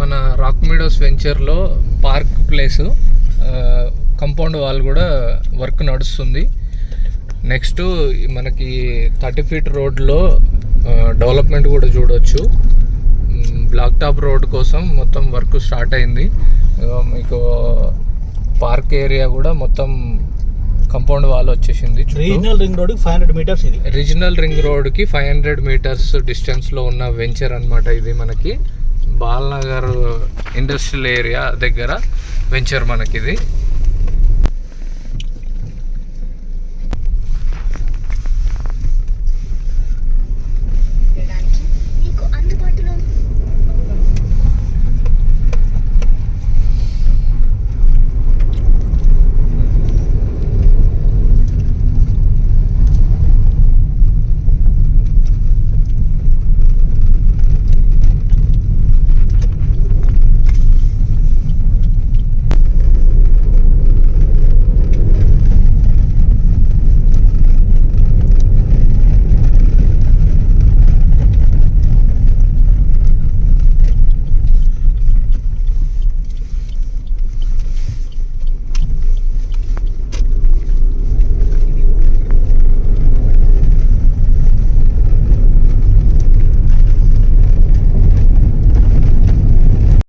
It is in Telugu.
మన రాక్ మీడోస్ వెంచర్లో పార్క్ ప్లేసు, కంపౌండ్ వాల్ కూడా వర్క్ నడుస్తుంది. నెక్స్ట్ మనకి 30 ఫీట్ రోడ్లో డెవలప్మెంట్ కూడా చూడవచ్చు. బ్లాక్ టాప్ రోడ్ కోసం మొత్తం వర్క్ స్టార్ట్ అయింది. మీకు పార్క్ ఏరియా కూడా మొత్తం కంపౌండ్ వాల్ వచ్చేసింది. Regional ring road 500 metres. ఇది రీజనల్ రింగ్ రోడ్కి 500 మీటర్స్ డిస్టెన్స్లో ఉన్న వెంచర్ అనమాట. ఇది మనకి బాల్నగర్ ఇండస్ట్రియల్ ఏరియా దగ్గర వెంచర్ మనకి ఇది.